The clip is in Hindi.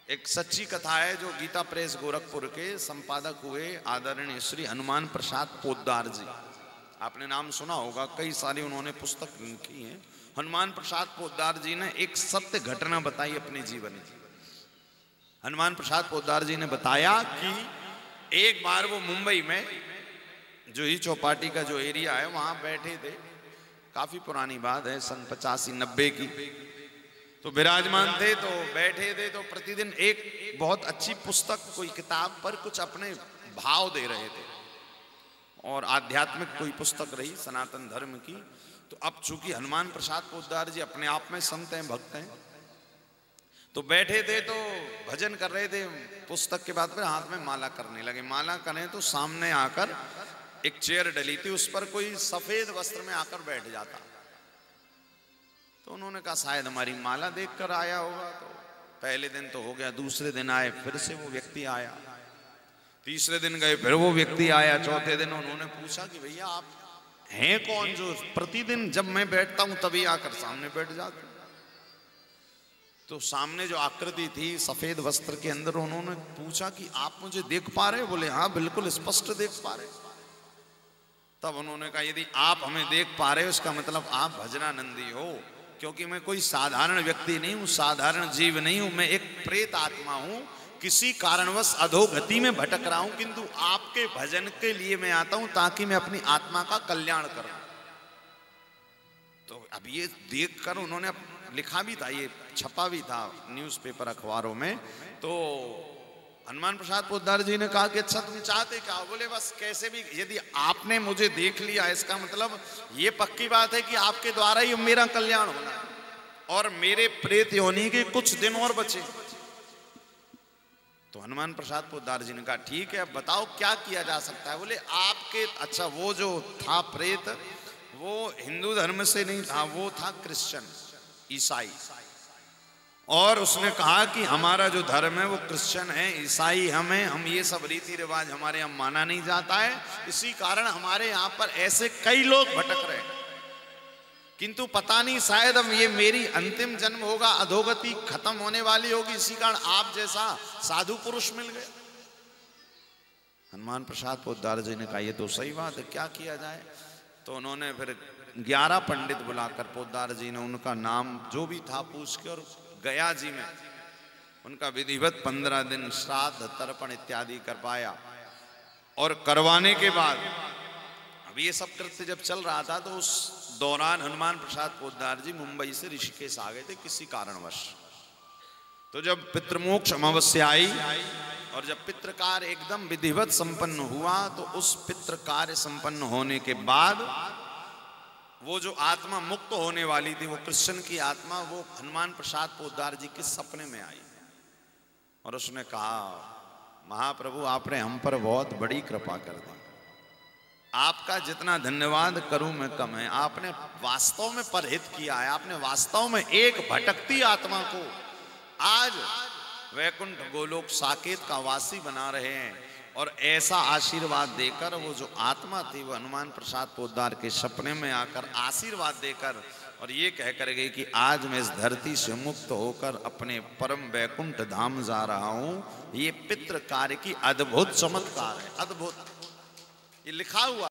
एक सच्ची कथा है जो गीता प्रेस गोरखपुर के संपादक हुए आदरणीय श्री हनुमान प्रसाद पोद्दार जी। आपने नाम सुना होगा, कई सारी उन्होंने पुस्तक लिखी है। हनुमान प्रसाद पोद्दार जी ने एक सत्य घटना बताई अपने जीवन की। हनुमान प्रसाद पोद्दार जी ने बताया कि एक बार वो मुंबई में जो ही चौपाटी का जो एरिया है वहां बैठे थे। काफी पुरानी बात है, सन 85-90 की। तो विराजमान थे, तो बैठे थे, तो प्रतिदिन एक बहुत अच्छी पुस्तक, कोई किताब पर कुछ अपने भाव दे रहे थे और आध्यात्मिक कोई पुस्तक रही सनातन धर्म की। तो अब चूंकि हनुमान प्रसाद पोद्दार जी अपने आप में संत हैं, भक्त हैं, तो बैठे थे, तो भजन कर रहे थे। पुस्तक के बाद फिर हाथ में माला करने लगे। माला करें तो सामने आकर एक चेयर डली थी, उस पर कोई सफेद वस्त्र में आकर बैठ जाता। तो उन्होंने कहा शायद हमारी माला देखकर आया होगा। तो पहले दिन तो हो गया, दूसरे दिन आए, फिर से वो व्यक्ति आया, तीसरे दिन गए, फिर वो व्यक्ति आया, चौथे दिन उन्होंने पूछा कि भैया आप हैं कौन जो प्रतिदिन जब मैं बैठता हूं तभी आकर सामने बैठ जाते? तो सामने जो आकृति थी सफेद वस्त्र के अंदर, उन्होंने पूछा कि आप मुझे देख पा रहे? बोले हाँ बिल्कुल स्पष्ट देख पा रहे। तब उन्होंने कहा यदि आप हमें देख पा रहे हो इसका मतलब आप भजनानंदी हो, क्योंकि मैं कोई साधारण व्यक्ति नहीं हूं, साधारण जीव नहीं हूं, मैं एक प्रेत आत्मा हूं, किसी कारणवश अधोगति में भटक रहा हूं, किंतु आपके भजन के लिए मैं आता हूं ताकि मैं अपनी आत्मा का कल्याण करूं। तो अब ये देखकर उन्होंने लिखा भी था, ये छपा भी था न्यूज़पेपर अखबारों में। तो हनुमान प्रसाद पोद्दार जी ने कहा कि अच्छा तुम चाहते क्या? बोले बस कैसे भी यदि आपने मुझे देख लिया इसका मतलब ये पक्की बात है कि आपके द्वारा ही मेरा कल्याण होना और मेरे प्रेत योनि के कुछ दिन और बचे। तो हनुमान प्रसाद पोद्दार जी ने कहा ठीक है, अब बताओ क्या किया जा सकता है? बोले आपके, अच्छा वो जो था प्रेत वो हिंदू धर्म से नहीं था, वो था क्रिश्चियन, ईसाई। और उसने कहा कि हमारा जो धर्म है वो क्रिश्चियन है, ईसाई हम ये सब रीति रिवाज हमारे यहाँ माना नहीं जाता है, इसी कारण हमारे यहाँ पर ऐसे कई लोग भटक रहे हैं, किंतु पता नहीं शायद अब ये मेरी अंतिम जन्म होगा, अधोगति खत्म होने वाली होगी, इसी कारण आप जैसा साधु पुरुष मिल गए। हनुमान प्रसाद पोद्दार जी ने कहा ये तो सही बात है, क्या किया जाए? तो उन्होंने फिर 11 पंडित बुलाकर पोद्दार जी ने उनका नाम जो भी था पूछ के, और गया जी में उनका विधिवत 15 दिन श्राद्ध तर्पण इत्यादि कर पाया। और करवाने के बाद अब ये सब कृत्य जब चल रहा था, तो उस दौरान हनुमान प्रसाद पोद्दार जी मुंबई से ऋषिकेश आ गए थे किसी कारणवश। तो जब पितृमोक्ष अमावस्या आई और जब पितृ कार्य एकदम विधिवत संपन्न हुआ, तो उस पितृ कार्य संपन्न होने के बाद वो जो आत्मा मुक्त होने वाली थी, वो कृष्ण की आत्मा, वो हनुमान प्रसाद पोद्दार जी के सपने में आई और उसने कहा महाप्रभु आपने हम पर बहुत बड़ी कृपा कर दी, आपका जितना धन्यवाद करूं मैं कम है। आपने वास्तव में परहित किया है, आपने वास्तव में एक भटकती आत्मा को आज वैकुंठ गोलोक साकेत का वासी बना रहे हैं। और ऐसा आशीर्वाद देकर वो जो आत्मा थी वो हनुमान प्रसाद पोद्दार के सपने में आकर आशीर्वाद देकर और ये कहकर गई कि आज मैं इस धरती से मुक्त होकर अपने परम वैकुंठ धाम जा रहा हूं। ये पितृ कार्य की अद्भुत चमत्कार है, अद्भुत। ये लिखा हुआ